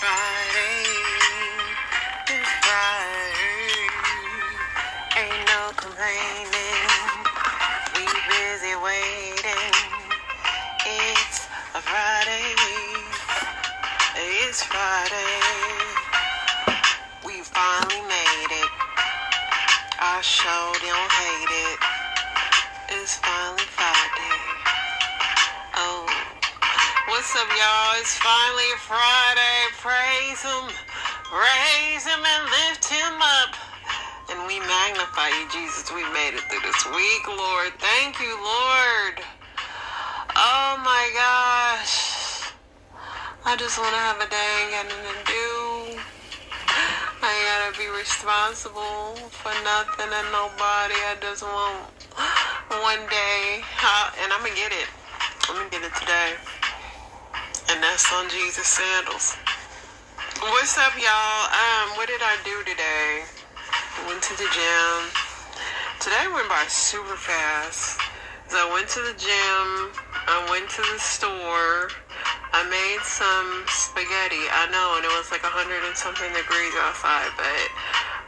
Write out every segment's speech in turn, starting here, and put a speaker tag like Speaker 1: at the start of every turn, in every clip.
Speaker 1: Friday. It's Friday. Ain't no complaining. We busy waiting. It's a Friday. It's Friday. We finally made it. I sure don't hate it. It's finally Friday. Oh. What's up, y'all? It's finally Friday. Praise Him and lift Him up. And we magnify you, Jesus. We made it through this week, Lord. Thank you, Lord. Oh my gosh. I just want to have a day I got nothing to do. I ain't gotta be responsible for nothing and nobody. I just want one day. And I'm gonna get it. I'm gonna get it today. And that's on Jesus' sandals. What's up, y'all? What did I do today? I went to the gym. Today went by super fast. So I went to the gym. I went to the store. I made some spaghetti. I know, and it was like 100 and something degrees outside, but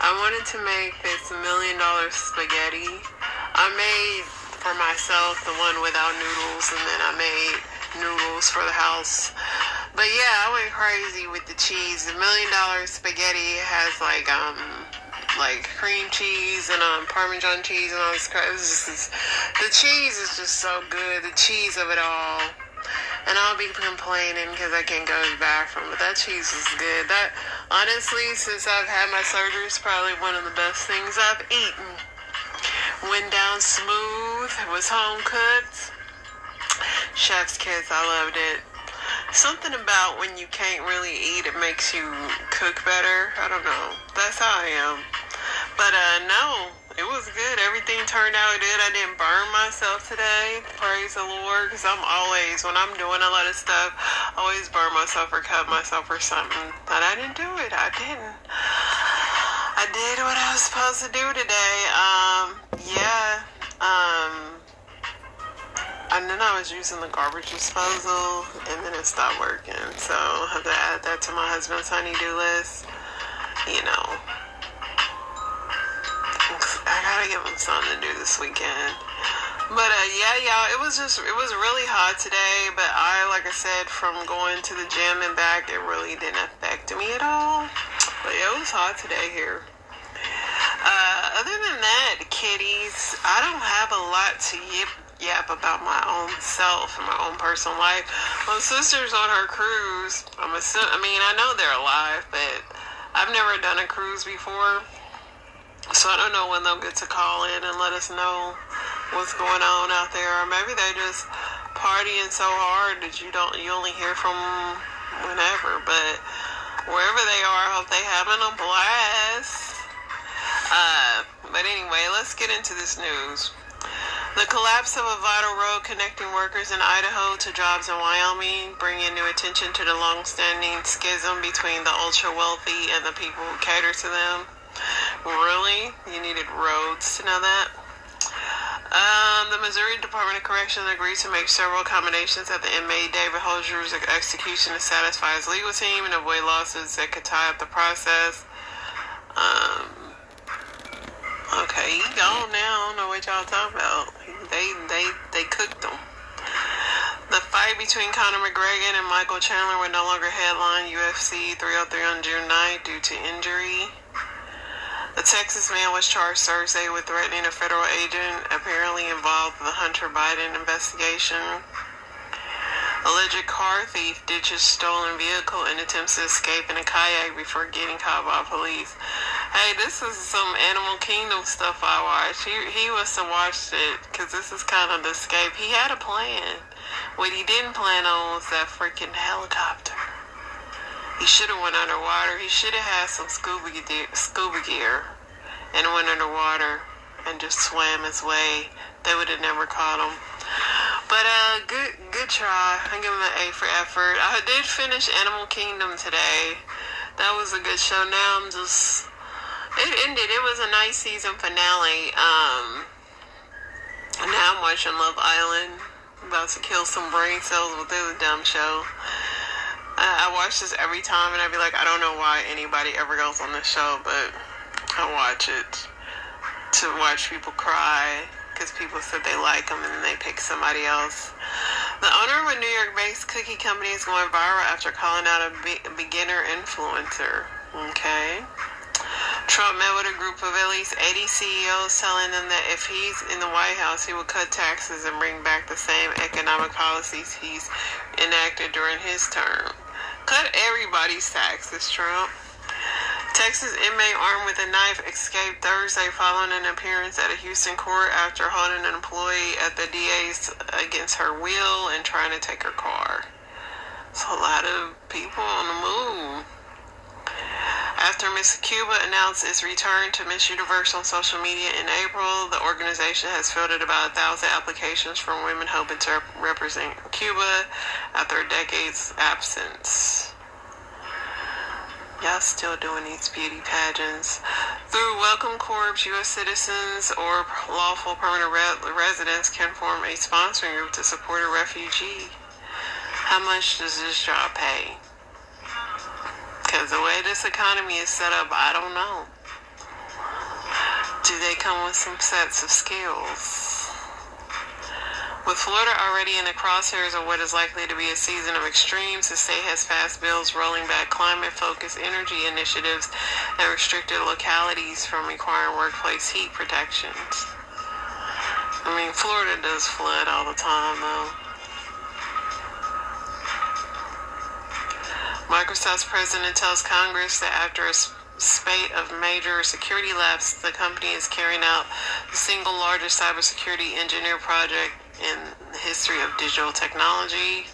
Speaker 1: I wanted to make this $1 million spaghetti. I made for myself the one without noodles, and then I made noodles for the house. But yeah, I went crazy with the cheese. The $1 million spaghetti has like cream cheese and Parmesan cheese and all this crap. The cheese is just so good. The cheese of it all. And I'll be complaining because I can't go to the bathroom, but that cheese is good. That, honestly, since I've had my surgery, is probably one of the best things I've eaten. Went down smooth. It was home cooked. Chef's kiss, I loved it. Something about when you can't really eat, it makes you cook better. I don't know. That's how I am. But no, it was good. Everything turned out good. I didn't burn myself today. Praise the Lord. Because I'm always, when I'm doing a lot of stuff, I always burn myself or cut myself or something. And I didn't do it. I didn't. I did what I was supposed to do today. And then I was using the garbage disposal, and then it stopped working. So I have to add that to my husband's honey-do list. You know, I gotta give him something to do this weekend. But yeah, y'all, it was really hot today. But like I said, from going to the gym and back, it really didn't affect me at all. But yeah, it was hot today here. Other than that, kitties, I don't have a lot to yap about my own self and my own personal life. My sister's on her cruise. I know they're alive, but I've never done a cruise before. So I don't know when they'll get to call in and let us know what's going on out there. Or maybe they just partying so hard that you only hear from whenever. But wherever they are, I hope they having a blast. But anyway, let's get into this news. The collapse of a vital road connecting workers in Idaho to jobs in Wyoming bringing new attention to the long-standing schism between the ultra-wealthy and the people who cater to them. Really? You needed roads to know that? The Missouri Department of Corrections agreed to make several accommodations at the inmate David Holzer's execution to satisfy his legal team and avoid lawsuits that could tie up the process. Okay, he gone now. I don't know what y'all talking about. They cooked him. The fight between Conor McGregor and Michael Chandler would no longer headline UFC 303 on June 9th due to injury. The Texas man was charged Thursday with threatening a federal agent apparently involved in the Hunter Biden investigation. Alleged car thief ditches stolen vehicle and attempts to escape in a kayak before getting caught by police. Hey, this is some Animal Kingdom stuff I watched. He must have watched it because this is kind of the escape. He had a plan. What he didn't plan on was that freaking helicopter. He should have went underwater. He should have had some scuba gear and went underwater and just swam his way. They would have never caught him. But good try. I give him an A for effort. I did finish Animal Kingdom today. That was a good show. Now it ended. It was a nice season finale. Now I'm watching Love Island. I'm about to kill some brain cells with this dumb show. I watch this every time, and I'd be like, I don't know why anybody ever goes on this show, but I watch it to watch people cry because people said they like them and then they pick somebody else. The owner of a New York-based cookie company is going viral after calling out a beginner influencer. Okay. Trump met with a group of at least 80 CEOs, telling them that if he's in the White House, he will cut taxes and bring back the same economic policies he's enacted during his term. Cut everybody's taxes, Trump. Texas inmate armed with a knife escaped Thursday following an appearance at a Houston court after holding an employee at the DA's against her will and trying to take her car. So a lot of people on the move. After Miss Cuba announced its return to Miss Universe on social media in April, the organization has fielded about 1,000 applications from women hoping to represent Cuba after a decade's absence. Y'all still doing these beauty pageants. Through Welcome Corps, U.S. citizens or lawful permanent residents can form a sponsoring group to support a refugee. How much does this job pay? Because the way this economy is set up, I don't know. Do they come with some sets of skills? With Florida already in the crosshairs of what is likely to be a season of extremes, the state has passed bills rolling back climate-focused energy initiatives and restricted localities from requiring workplace heat protections. I mean, Florida does flood all the time, though. Microsoft's president tells Congress that after a spate of major security lapses, the company is carrying out the single largest cybersecurity engineer project in the history of digital technology.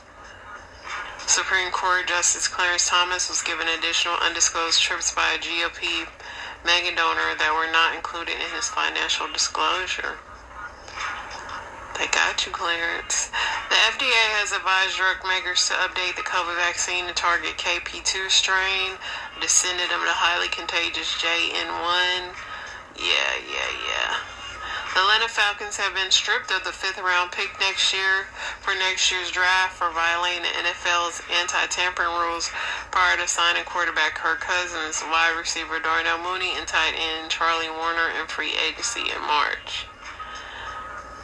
Speaker 1: Supreme Court Justice Clarence Thomas was given additional undisclosed trips by a GOP mega donor that were not included in his financial disclosure. They got you, Clarence. The FDA has advised drug makers to update the COVID vaccine to target KP2 strain, a descendant of the highly contagious JN1. Yeah. The Atlanta Falcons have been stripped of the 5th round pick next year for next year's draft for violating the NFL's anti-tampering rules prior to signing quarterback Kirk Cousins, wide receiver Darnell Mooney, and tight end Charlie Warner in free agency in March.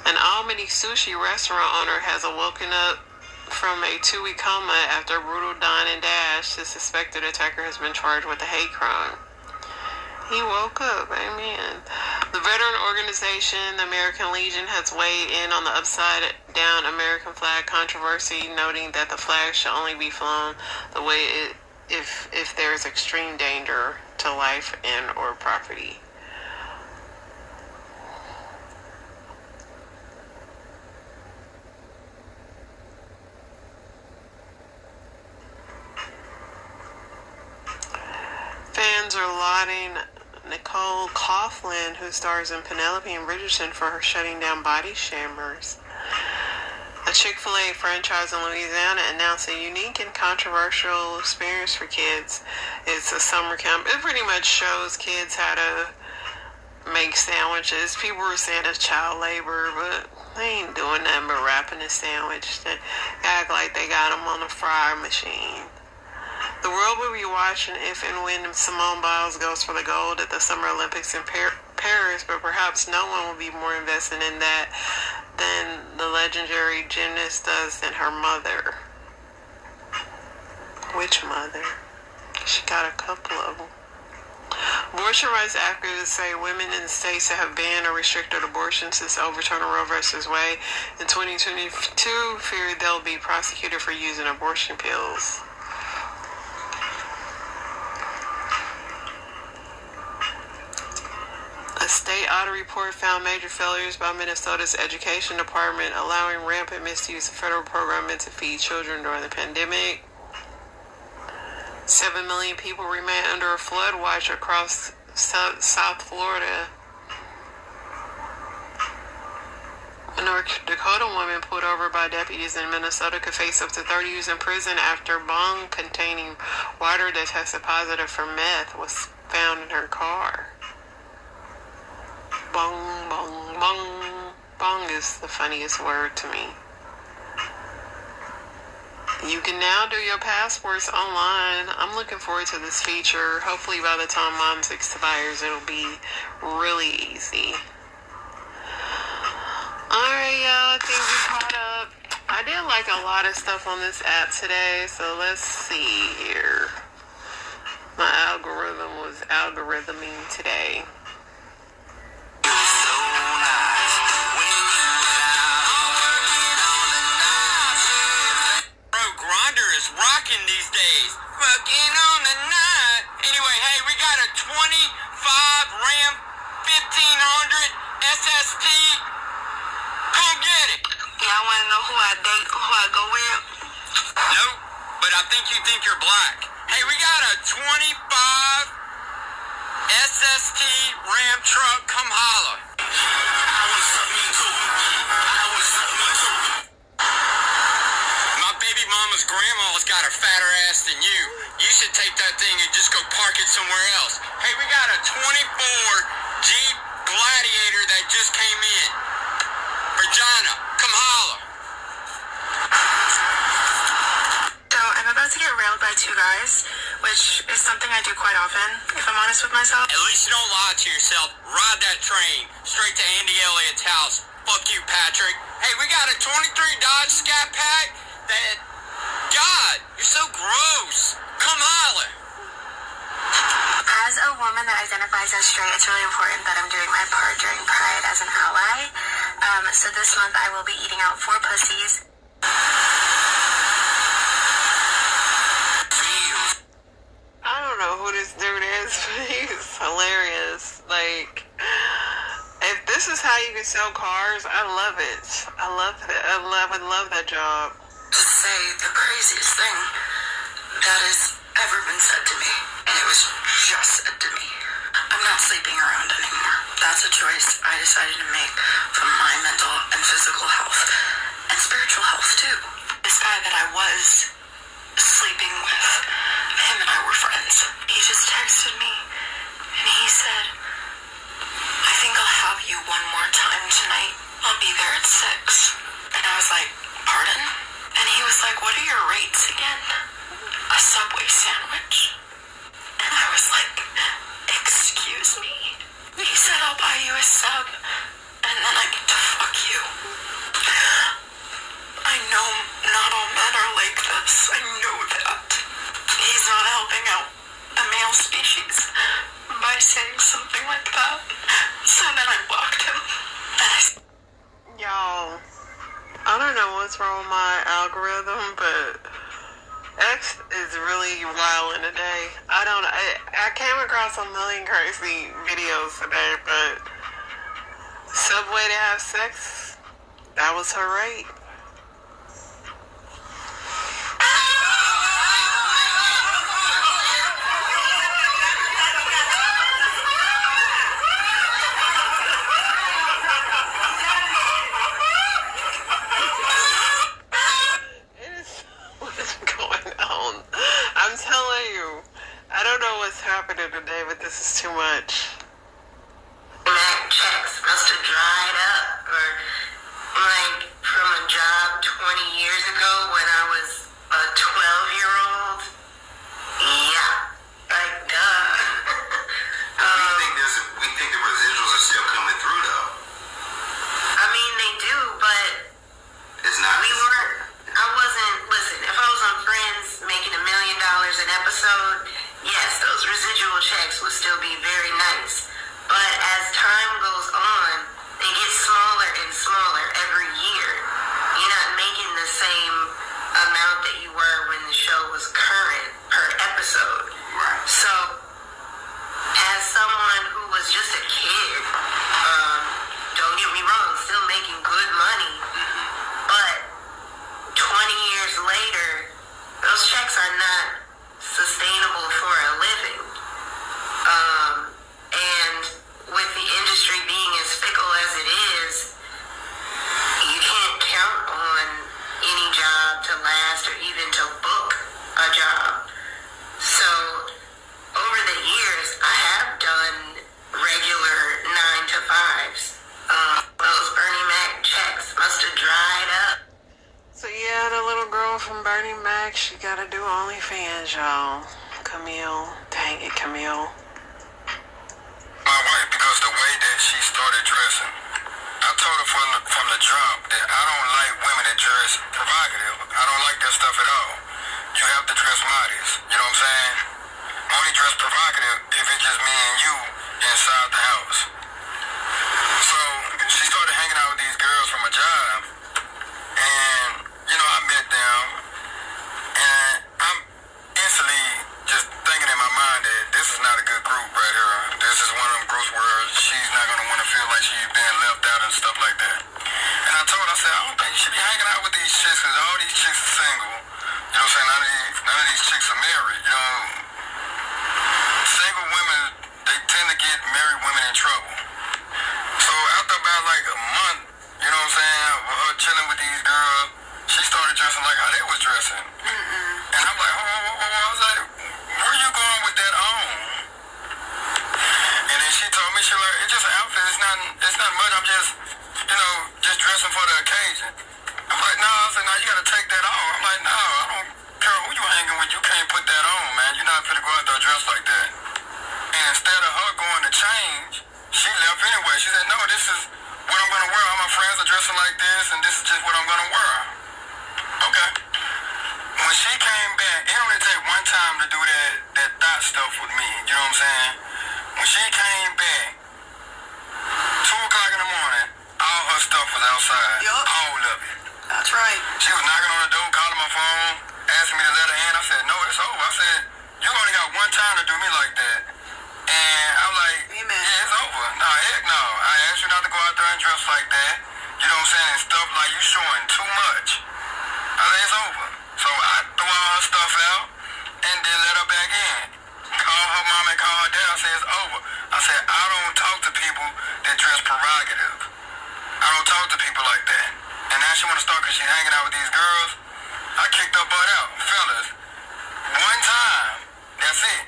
Speaker 1: An Almany sushi restaurant owner has awoken up from a 2-week coma after a brutal dine and dash. The suspected attacker has been charged with a hate crime. He woke up, amen. The veteran organization, the American Legion, has weighed in on the upside-down American flag controversy, noting that the flag should only be flown the way if there is extreme danger to life and or property. Fans are lauding Nicole Coughlan, who stars in Penelope and Bridgerton, for her shutting down body shammers. A Chick-fil-A franchise in Louisiana announced a unique and controversial experience for kids. It's a summer camp. It pretty much shows kids how to make sandwiches. People were saying it's child labor, but they ain't doing nothing but wrapping a sandwich. They act like they got them on a fryer machine. The world will be watching if and when Simone Biles goes for the gold at the Summer Olympics in Paris, but perhaps no one will be more invested in that than the legendary gymnast does than her mother. Which mother? She got a couple of them. Abortion rights activists say women in the states that have banned or restricted abortion since overturning Roe v. Wade in 2022 fear they'll be prosecuted for using abortion pills. A state audit report found major failures by Minnesota's education department, allowing rampant misuse of federal program meant to feed children during the pandemic. 7 million people remain under a flood watch across South Florida. A North Dakota woman pulled over by deputies in Minnesota could face up to 30 years in prison after bong containing water that tested positive for meth was found in her car. Bong, bong, bong. Bong is the funniest word to me. You can now do your passports online. I'm looking forward to this feature. Hopefully by the time mine expires, it'll be really easy. Alright, y'all, I think we caught up. I did like a lot of stuff on this app today, so let's see here. My algorithm was algorithming today.
Speaker 2: Rocking these days. Fucking on the night. Anyway, hey, we got a 25 Ram 1500 SST. Come get it.
Speaker 3: Y'all want to know who I date, who I go with?
Speaker 2: Nope, but I think you think you're black. Hey, we got a 25 SST Ram truck. Come holler. Mama's grandma's got a fatter ass than you. You should take that thing and just go park it somewhere else. Hey, we got a 24 Jeep Gladiator that just came in. Virginia, come holler.
Speaker 3: So I'm about to get railed by two guys, which is something I do quite often, if I'm honest with myself.
Speaker 2: At least you don't lie to yourself. Ride that train straight to Andy Elliott's house. Fuck you, Patrick. Hey, we got a 23 Dodge Scat Pack that... God, you're so gross. Come holler.
Speaker 3: As a woman that identifies as straight, it's really important that I'm doing my part during Pride as an ally. So this month I will be eating out 4 pussies.
Speaker 1: I don't know who this dude is, but he's hilarious. Like, if this is how you can sell cars, I love it. I love it. I would love that job.
Speaker 3: To say the craziest thing that has ever been said to me, and it was just said to me. I'm not sleeping around anymore. That's a choice I decided to make for my mental and physical health, and spiritual health too. This guy that I was sleeping with, him and I were friends. He just texted me, and he said, I think I'll have you one more time tonight. I'll be there at 6. And I was like, pardon? And he was like, what are your rates again? A Subway sandwich? And I was like, excuse me? He said, I'll buy you a sub, and then I get to fuck you. I know not all men are like this. I know that. He's not helping out the male species by saying something like that. So then I blocked him. And
Speaker 1: Y'all, I don't know what's wrong with my algorithm, but X is really wilding today. I came across a million crazy videos today, but Subway to have sex, that was her rate. I don't know what's happening today, but this is too much.
Speaker 3: Mac checks must have dried up, or like from a job 20 years ago when I was a 12-year-old. Yeah, like duh.
Speaker 4: We think the residuals are still coming through though.
Speaker 3: I mean they do, but
Speaker 4: it's not.
Speaker 3: Listen, if I was on Friends making $1 million an episode, yes, those residual checks would still be very nice. But as time goes on, they get smaller and smaller every year. You're not making the same amount that you were when the show was current per episode.
Speaker 4: Right.
Speaker 3: So, as someone who was just a kid, don't get me wrong, still making good money, but 20 years later, those checks are not sustainable for a living.
Speaker 1: she gotta do OnlyFans, y'all. Camille. Dang it, Camille.
Speaker 2: My wife, because the way that she started dressing, I told her from the jump that I don't like women that dress provocative. I don't like that stuff at all. You have to dress modest. You know what I'm saying? Only dress provocative if it's just me and you inside the house. So she started hanging out with these girls from a job, and I met them, and I'm instantly just thinking in my mind that this is not a good group right here. This is one of them groups where she's not gonna want to feel like she's being left out and stuff like that. And I told her, I said, I don't think you should be hanging out with these chicks, because all these chicks are single. You know what I'm saying? None of these chicks are married. Single women, they tend to get married women in trouble. So after about like a month, you know what I'm saying, with her chilling with these girls, she started dressing like how they was dressing. And I'm like, I was like, where you going with that on? And then she told me, she like, it's just an outfit, it's not much, I'm just dressing for the occasion. I'm like, no, I said, no, you gotta take that off. I'm like, no, I don't care who you hanging with, you can't put that on, man. You're not finna go out there dressed like that. And instead of her going to change, she left anyway. She said, no, this is what I'm gonna wear. All my friends are dressing like this, and this is just what I'm gonna wear. Okay. When she came back, it only take one time to do that thought stuff with me. You know what I'm saying? When she came back, 2 o'clock in the morning, all her stuff was outside.
Speaker 3: Yup.
Speaker 2: All of it.
Speaker 3: That's right.
Speaker 2: She was knocking on the door, calling my phone, asking me to let her in. I said, no, it's over. I said, you only got one time to do me like that. And I'm like,
Speaker 3: Amen.
Speaker 2: yeah, it's over. Nah, heck no. I asked you not to go out there and dress like that. You know what I'm saying? And stuff like you showing too much. I said, it's over. So I threw all her stuff out and then let her back in. Call her mom and call her dad. I said, it's over. I said, I don't talk to people that dress provocative. I don't talk to people like that. And now she want to start because she's hanging out with these girls. I kicked her butt out. Fellas, one time, that's it.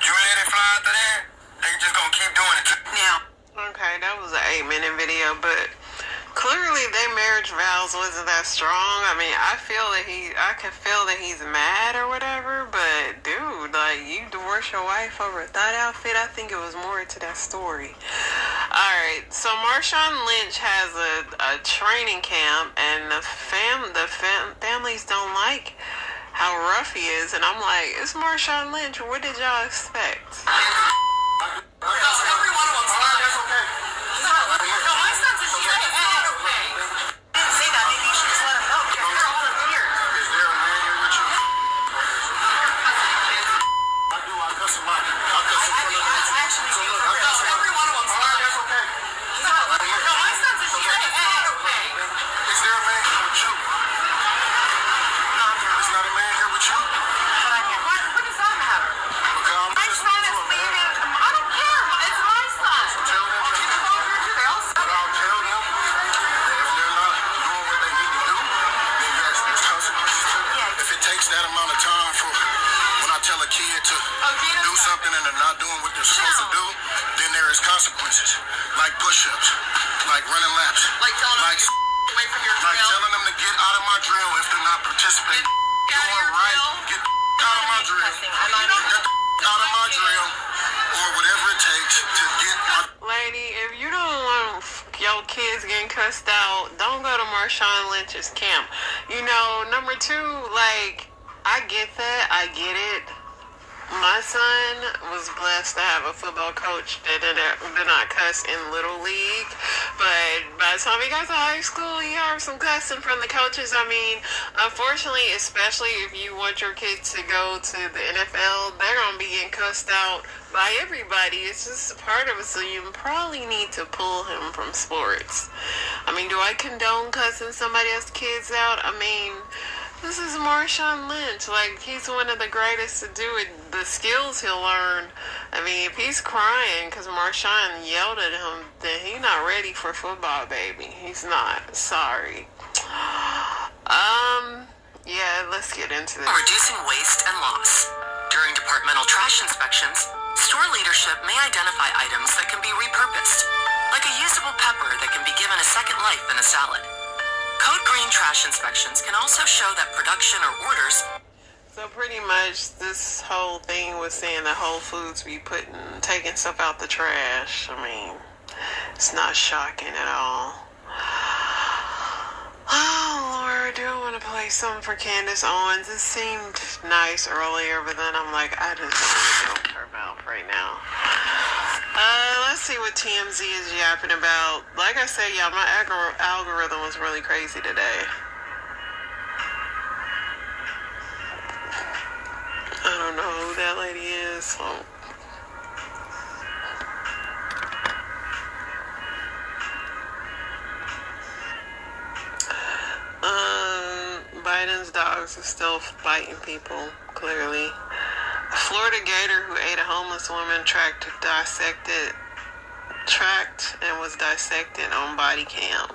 Speaker 2: You let it fly after that, they just gonna keep doing it.
Speaker 3: Now,
Speaker 1: Okay, that was an 8-minute video, but clearly their marriage vows wasn't that strong. I mean, I can feel that he's mad or whatever, but dude, like, you divorce your wife over that outfit? I think it was more to that story. Alright, so Marshawn Lynch has a training camp, and the families don't like how rough he is, and I'm like, it's Marshawn Lynch, what did y'all expect?
Speaker 2: That amount of time for when I tell a kid to do something and they're not doing what they're supposed to do, then there is consequences, like push-ups, like running laps, like
Speaker 3: away from your
Speaker 2: like telling them to get out of my drill if they're not participating. Doing right, get out of my drill, get out of my drill, or whatever it takes to get my...
Speaker 1: Lady, if you don't want your kids getting cussed out, don't go to Marshawn Lynch's camp. Number 2, like, I get that. I get it. My son was blessed to have a football coach that did not cuss in Little League. But by the time he got to high school, he heard some cussing from the coaches. I mean, unfortunately, especially if you want your kids to go to the NFL, they're going to be getting cussed out by everybody. It's just a part of it, so you probably need to pull him from sports. I mean, do I condone cussing somebody else's kids out? I mean, this is Marshawn Lynch. Like, he's one of the greatest to do it. The skills he'll learn. I mean, if he's crying because Marshawn yelled at him, then he's not ready for football, baby. He's not. Sorry. Yeah, let's get into this.
Speaker 5: Reducing waste and loss. During departmental trash inspections, store leadership may identify items that can be repurposed, like a usable pepper that can be given a second life in a salad. Code Green trash inspections can also show that production or orders
Speaker 1: So pretty much this whole thing was saying that Whole Foods be taking stuff out the trash. I mean, it's not shocking at all. Oh Lord, do I want to play something for Candace Owens? It seemed nice earlier, but then I'm like, I just don't want to go with her mouth right now. Let's see what TMZ is yapping about. Like I said, y'all, my algorithm was really crazy today. I don't know who that lady is, so. Biden's dogs are still biting people, clearly. A Florida gator who ate a homeless woman tracked and was dissected on body cam.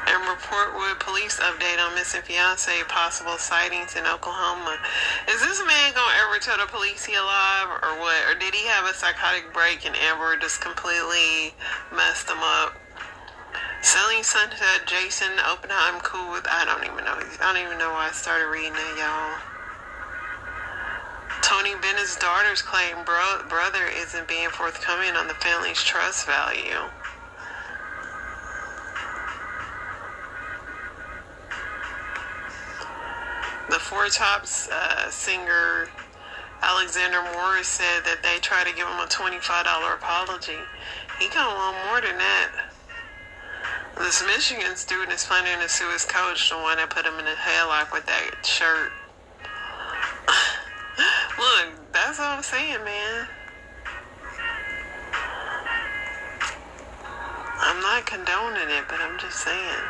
Speaker 1: And Reportwood police update on missing fiance, possible sightings in Oklahoma. Is this man gonna ever tell the police he alive or what? Or did he have a psychotic break and Amber just completely messed him up? Selling Sunset, Jason Oppenheim cool with, I don't even know why I started reading it, y'all. Tony Bennett's daughters claim brother isn't being forthcoming on the family's trust value. The Four Tops singer Alexander Morris said that they tried to give him a $25 apology. He gonna want more than that. This Michigan student is planning to sue his coach, the one that put him in a headlock with that shirt. Look, that's what I'm saying, man. I'm not condoning it, but I'm just saying.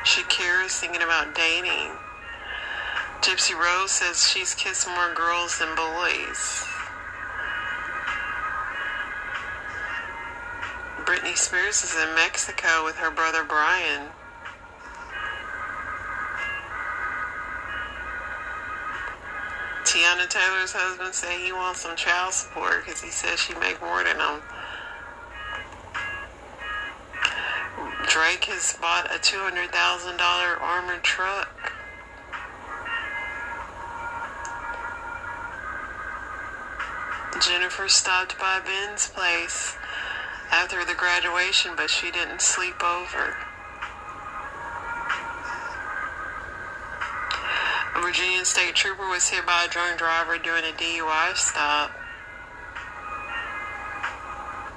Speaker 1: Shakira is thinking about dating. Gypsy Rose says she's kissed more girls than boys. Britney Spears is in Mexico with her brother Brian. Tiana Taylor's husband said he wants some child support because he says she make more than him. Drake has bought a $200,000 armored truck. Jennifer stopped by Ben's place after the graduation, but she didn't sleep over. A Virginia state trooper was hit by a drunk driver during a DUI stop.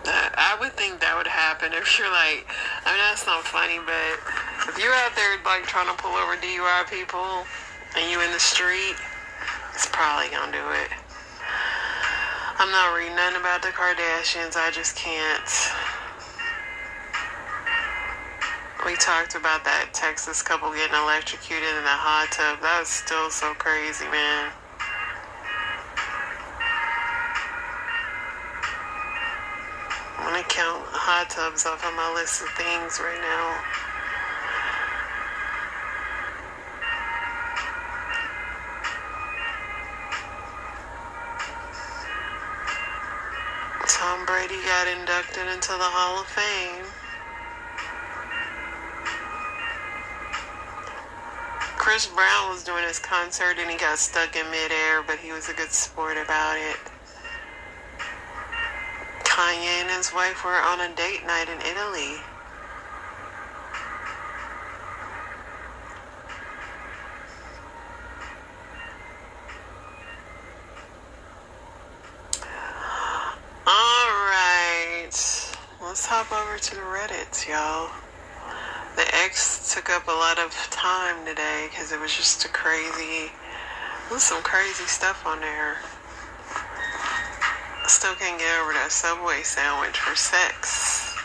Speaker 1: I would think that would happen if you're like, I mean, that's not funny, but if you're out there like trying to pull over DUI people and you in the street, it's probably gonna do it. I'm not reading nothing about the Kardashians. I just can't. We talked about that Texas couple getting electrocuted in a hot tub. That was still so crazy, man. I'm gonna count hot tubs off on my list of things right now. Tom Brady got inducted into the Hall of Fame. Chris Brown was doing his concert and he got stuck in midair, but he was a good sport about it. Kanye and his wife were on a date night in Italy. Let's hop over to the Reddits, y'all. The X took up a lot of time today because it was just there's some crazy stuff on there. Still can't get over that Subway sandwich for sex.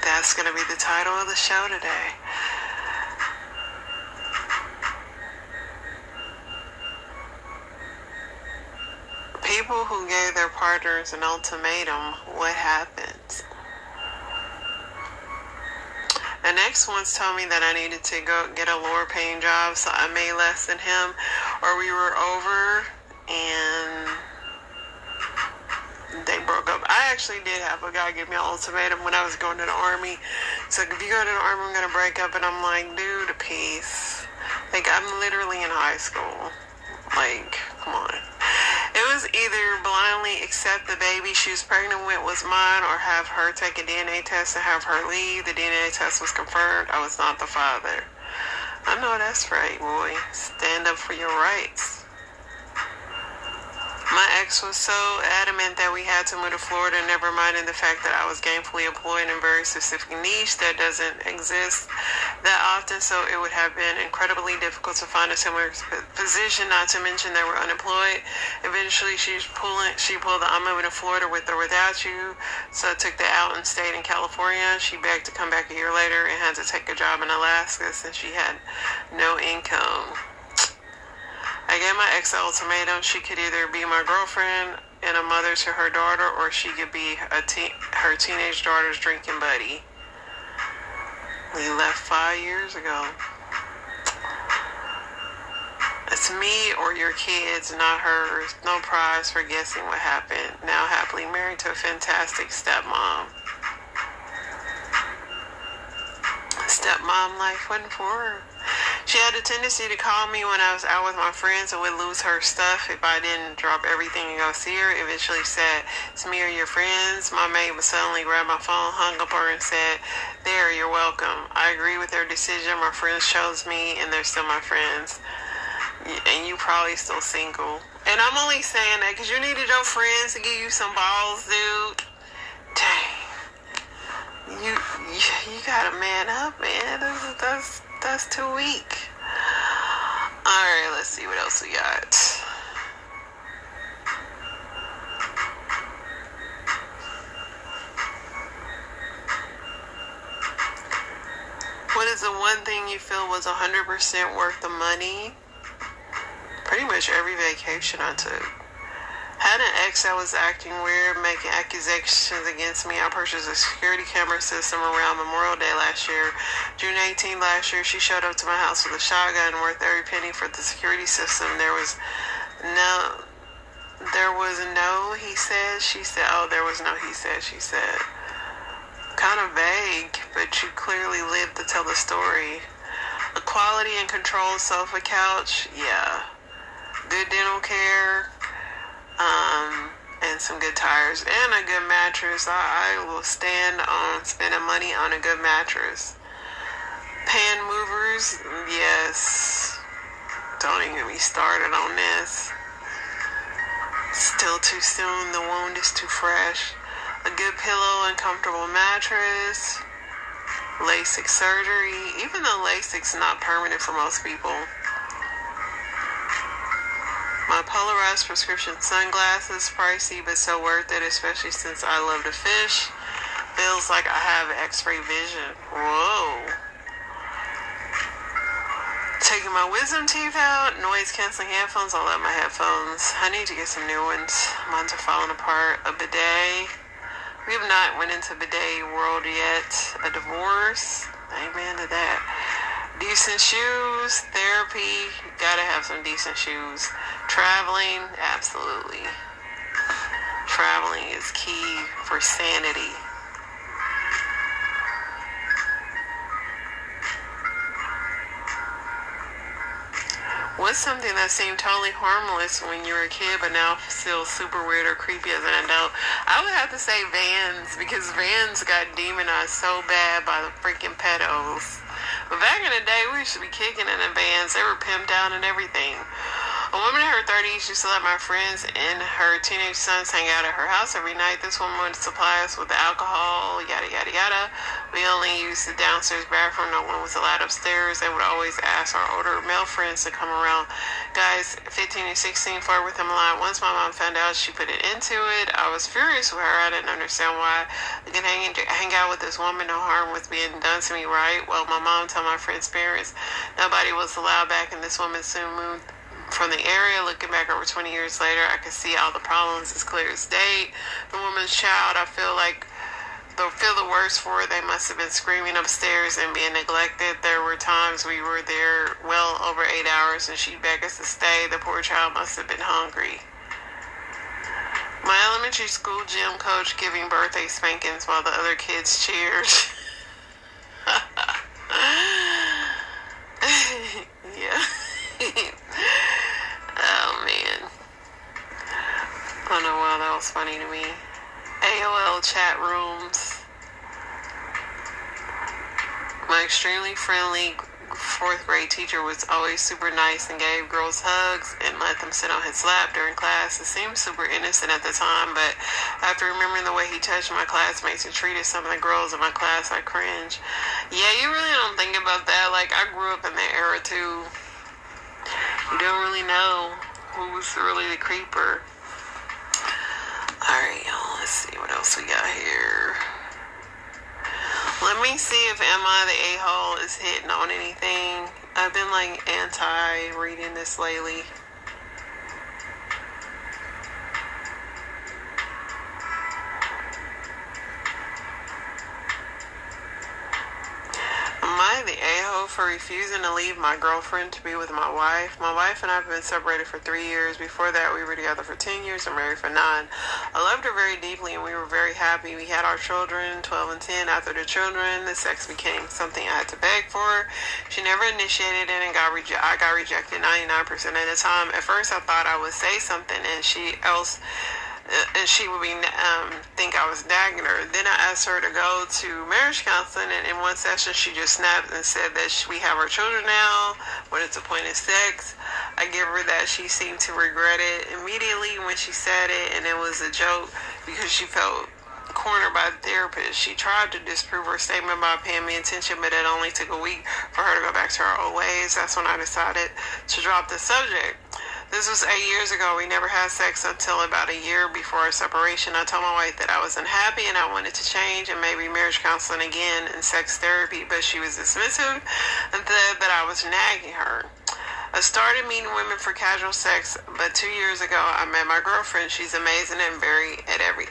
Speaker 1: That's going to be the title of the show today. People who gave their partners an ultimatum, what happens? The next one's told me that I needed to go get a lower paying job, so I made less than him, or we were over, and they broke up. I actually did have a guy give me an ultimatum when I was going to the army. So if you go to the army, I'm going to break up. And I'm like, dude, peace. Like, I'm literally in high school. Like, come on. It was either blindly accept the baby she was pregnant with was mine, or have her take a DNA test and have her leave. The DNA test was confirmed. I was not the father. I know that's right, boy. Stand up for your rights. My ex was so adamant that we had to move to Florida, never minding the fact that I was gainfully employed in a very specific niche that doesn't exist that often, so it would have been incredibly difficult to find a similar position, not to mention they were unemployed. Eventually, she pulled the I'm moving to Florida with or without you, so I took the out and stayed in California. She begged to come back a year later and had to take a job in Alaska since she had no income. I gave my ex an ultimatum. She could either be my girlfriend and a mother to her daughter, or she could be her teenage daughter's drinking buddy. We left 5 years ago. It's me or your kids, not hers. No prize for guessing what happened. Now happily married to a fantastic stepmom. Stepmom life wasn't for her. She had a tendency to call me when I was out with my friends and would lose her stuff if I didn't drop everything and go see her. Eventually said, it's me or your friends. My mate would suddenly grab my phone, hung up her and said, there, you're welcome. I agree with their decision. My friends chose me and they're still my friends. And you probably still single. And I'm only saying that because you needed your friends to give you some balls, dude. Dang. You gotta man up, man. That's too weak. Alright, let's see what else we got. What is the one thing you feel was 100% worth the money? Pretty much every vacation I took. Had an ex that was acting weird, making accusations against me. I purchased a security camera system around Memorial Day last year. June 18 last year, she showed up to my house with a shotgun worth every penny for the security system. There was no, he said, she said. Oh, there was no he said, she said. Kind of vague, but you clearly lived to tell the story. A quality and controlled sofa couch, yeah. Good dental care. And some good tires and a good mattress. I will stand on spending money on a good mattress. Pan movers, yes. Don't even get me started on this. Still too soon. The wound is too fresh. A good pillow and comfortable mattress. LASIK surgery, even though LASIK's not permanent for most people. My polarized prescription sunglasses, pricey but so worth it, especially since I love to fish. Feels like I have x-ray vision. Whoa. Taking my wisdom teeth out, noise canceling headphones. I love my headphones. I need to get some new ones. Mine's are falling apart. A bidet. We have not went into bidet world yet. A divorce. Amen to that. Decent shoes, therapy, gotta have some decent shoes. Traveling, absolutely. Traveling is key for sanity. What's something that seemed totally harmless when you were a kid but now feels super weird or creepy as an adult? I would have to say Vans, because Vans got demonized so bad by the freaking pedos. But back in the day, we used to be kicking in the Vans. They were pimped out and everything. A woman in her 30s used to let my friends and her teenage sons hang out at her house every night. This woman would supply us with alcohol, yada, yada, yada. We only used the downstairs bathroom. No one was allowed upstairs. They would always ask our older male friends to come around. Guys 15 and 16 flirt with them a lot. Once my mom found out, she put it into it. I was furious with her. I didn't understand why I could hang out with this woman. No harm was being done to me, right? Well, my mom told my friend's parents nobody was allowed back, and this woman soon moved from the area. Looking back over 20 years later, I could see all the problems as clear as day. The woman's child, I feel the worst for her. They must have been screaming upstairs and being neglected. There were times we were there well over 8 hours and she begged us to stay. The poor child must have been hungry. My elementary school gym coach giving birthday spankings while the other kids cheered. Yeah. Oh man. I don't know why that was funny to me. AOL chat rooms. My extremely friendly 4th grade teacher was always super nice and gave girls hugs and let them sit on his lap during class. It seemed super innocent at the time, but after remembering the way he touched my classmates and treated some of the girls in my class, I cringe. Yeah, you really don't think about that. Like, I grew up in that era too. You don't really know who's really the creeper. Alright, y'all, let's see what else we got here. Let me see if Am I the A-hole is hitting on anything. I've been like anti-reading this lately. Am I the a-hole for refusing to leave my girlfriend to be with my wife? My wife and I have been separated for 3 years. Before that, we were together for 10 years and married for 9. I loved her very deeply and we were very happy. We had our children, 12 and 10. After the children, the sex became something I had to beg for. She never initiated it and I got rejected 99% of the time. At first, I thought I would say something and she would be think I was nagging her. Then I asked her to go to marriage counseling, and in one session she just snapped and said that we have our children now. What is the point of sex? I give her that. She seemed to regret it immediately when she said it, and it was a joke because she felt cornered by the therapist. She tried to disprove her statement by paying me attention, but it only took a week for her to go back to her old ways. That's when I decided to drop the subject. This was 8 years ago. We never had sex until about a year before our separation. I told my wife that I was unhappy and I wanted to change and maybe marriage counseling again and sex therapy, but she was dismissive and said that I was nagging her. I started meeting women for casual sex, but 2 years ago I met my girlfriend. She's amazing and very at every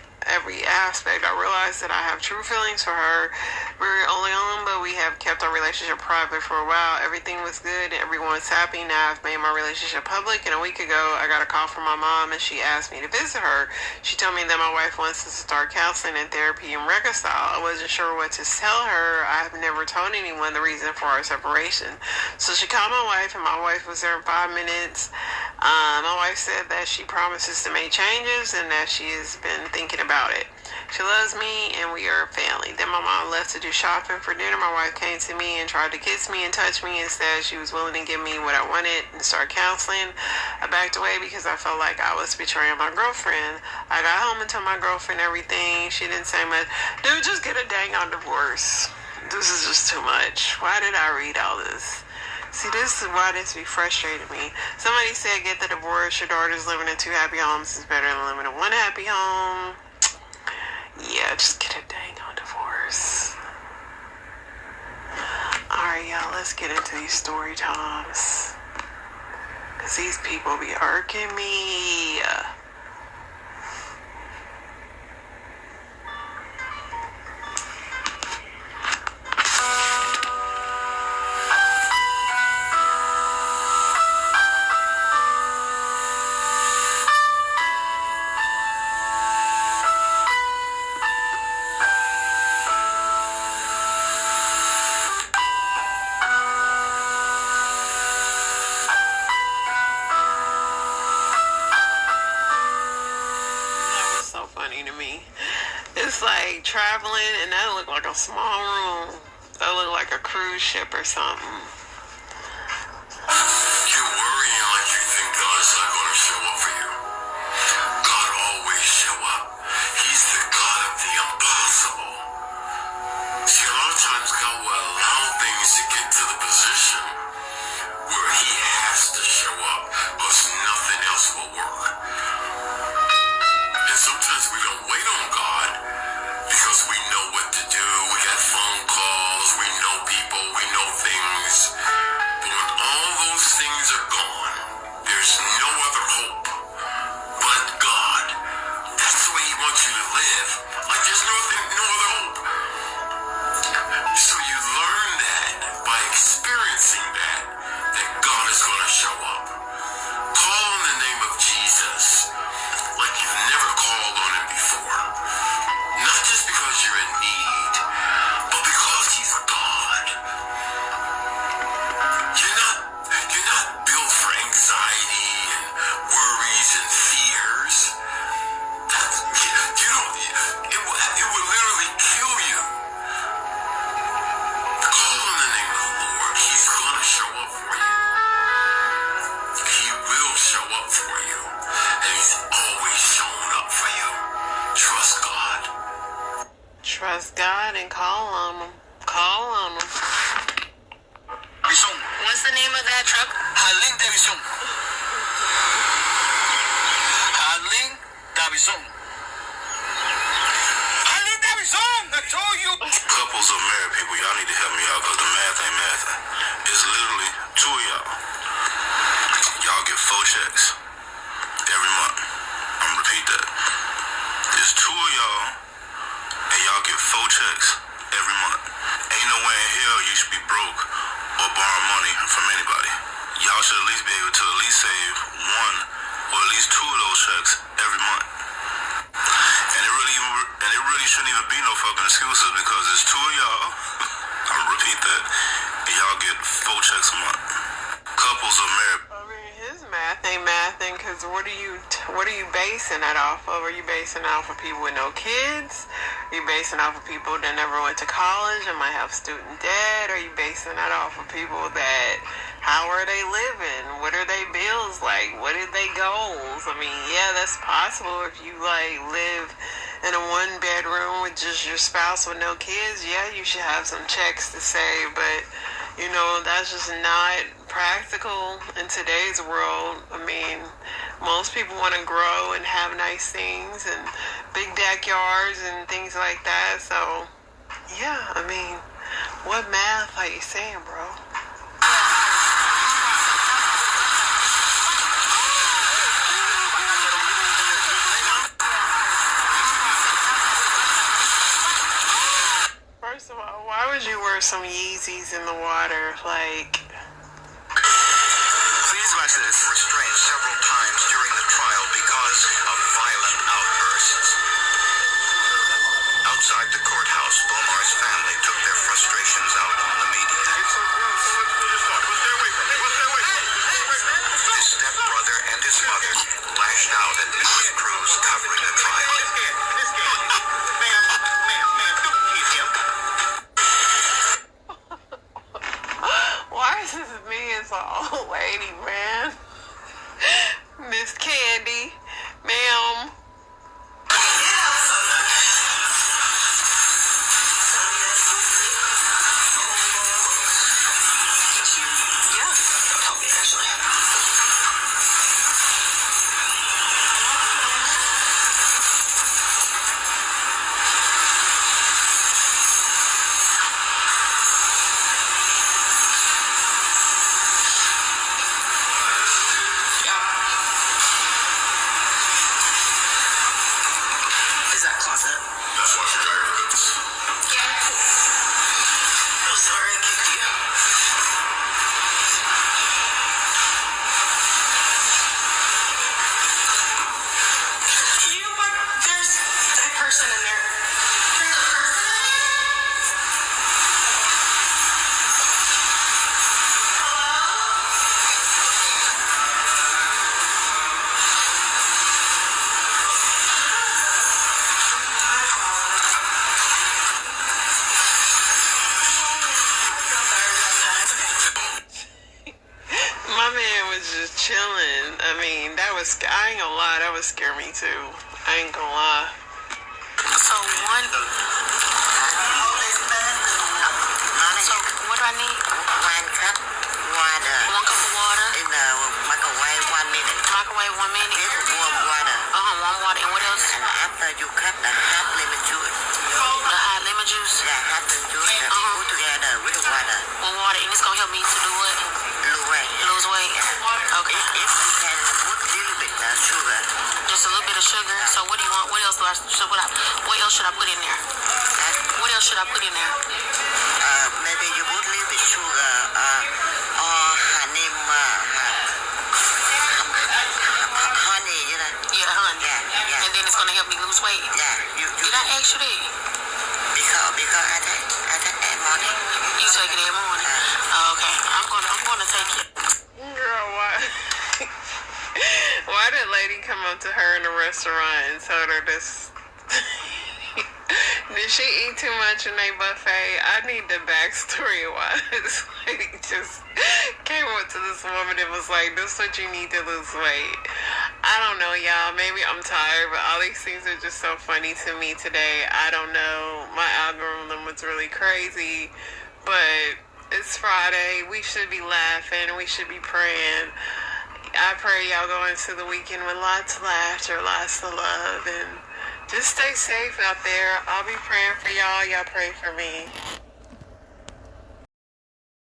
Speaker 1: aspect. I realized that I have true feelings for her. We were only on, but we have kept our relationship private for a while. Everything was good. Everyone was happy. Now I've made my relationship public, and a week ago I got a call from my mom and she asked me to visit her. She told me that my wife wants to start counseling and therapy and reconcile. I wasn't sure what to tell her. I have never told anyone the reason for our separation. So she called my wife, and my wife was there in 5 minutes. My wife said that she promises to make changes and that she has been thinking about it. She loves me and we are a family. Then my mom left to do shopping for dinner. My wife came to me and tried to kiss me and touch me and said she was willing to give me what I wanted and start counseling. I backed away because I felt like I was betraying my girlfriend. I got home and told my girlfriend everything. She didn't say much. Dude, just get a dang on divorce. This is just too much. Why did I read all this? See, this is why this be frustrating me. Somebody said get the divorce. Your daughter's living in 2 happy homes is better than living in 1 happy home. Yeah, just get a dang on divorce. Alright, y'all, let's get into these story times. Because these people be irking me. Like traveling, and that looked like a small room. That looked like a cruise ship or something.
Speaker 2: You're worrying like you think God is not going to show up for you. God always show up. He's the God of the impossible. See, a lot of times God will allow things to get to the position where He has to show up because nothing else will work. And sometimes we don't wait on God because we know what to do. We got phone calls, we know people, we know things. But when all those things are gone, there's no other hope but God. That's the way He wants you to live. Like there's no other hope. So you learn that by experiencing that God is going to show up. Call on the name of Jesus like you've never called
Speaker 1: trust God and call on him. Call on him.
Speaker 5: What's the name of that truck?
Speaker 2: Harleen Davidson. Harleen Davidson. Harleen Davidson! I told you!
Speaker 4: Couples of married people, y'all need to help me out because the math ain't math. It's literally two of y'all. Y'all get 4 checks every month. I'm gonna repeat that. It's two of y'all and y'all get 4 checks every month. Ain't no way in hell you should be broke or borrow money from anybody. Y'all should at least be able to at least save 1 or at least 2 of those checks every month. And it really shouldn't even be no fucking excuses because it's 2 of y'all. I'm gonna repeat that. And y'all get 4 checks a month. Couples are married.
Speaker 1: I mean, his math ain't mathing because what are you basing that off of? Are you basing it off of people with no kids? Are you basing it off of people that never went to college and might have student debt? Are you basing that off of people that, how are they living? What are their bills like? What are their goals? I mean, yeah, that's possible if you like live in a 1-bedroom with just your spouse with no kids. Yeah, you should have some checks to save, but you know, that's just not practical in today's world. I mean, most people want to grow and have nice things and big backyards and things like that. So, yeah, I mean, what math are you saying, bro? First of all, why would you wear some Yeezys in the water? Like,
Speaker 2: Please watch this.
Speaker 4: Restrained several times during the trial because of violent outbursts. Outside the courthouse, Bomar's family took their frustrations out on the media. His stepbrother and his mother lashed out at news crews covering the trial.
Speaker 1: why is this me as an old lady, man? Miss Candy, ma'am.
Speaker 4: That's why she got her boots.
Speaker 3: I'm sorry I kicked you. There's a person in there.
Speaker 1: My man was just chilling. I mean, I ain't gonna lie, that would scare me too. I ain't gonna lie.
Speaker 5: So one. So what do I need?
Speaker 6: 1 cup water.
Speaker 5: 1 cup of water.
Speaker 6: In the microwave 1 minute.
Speaker 5: Microwave 1 minute.
Speaker 6: This is warm water.
Speaker 5: Warm water. And what else?
Speaker 6: And after you cut the half lemon juice.
Speaker 5: The hot lemon juice.
Speaker 6: Yeah, half lemon juice. Put together with the water.
Speaker 5: With water, and it's gonna help me to do what?
Speaker 6: Lose weight.
Speaker 5: Lose weight. Okay.
Speaker 6: If you can put a little bit sugar.
Speaker 5: Just a little bit of sugar. So what do you want? What else do I? What else should I put in there? What else should I put in there?
Speaker 6: Maybe you put a little bit sugar or honey, honey, you know.
Speaker 5: Yeah, honey.
Speaker 6: Yeah.
Speaker 5: And then it's gonna help me lose weight.
Speaker 6: Yeah.
Speaker 5: Did I ask you that?
Speaker 6: Because I take that morning.
Speaker 5: You take it every morning. Okay. I'm gonna take it.
Speaker 1: Girl, why? Why did lady come up to her in the restaurant and told her this? Did she eat too much in a buffet? I need the backstory why this lady just came up to this woman and was like, this is what you need to lose weight. I don't know, y'all. Maybe I'm tired, but all these things are just so funny to me today. I don't know. My algorithm was really crazy, but it's Friday. We should be laughing. We should be praying. I pray y'all go into the weekend with lots of laughter, lots of love, and just stay safe out there. I'll be praying for y'all. Y'all pray for me.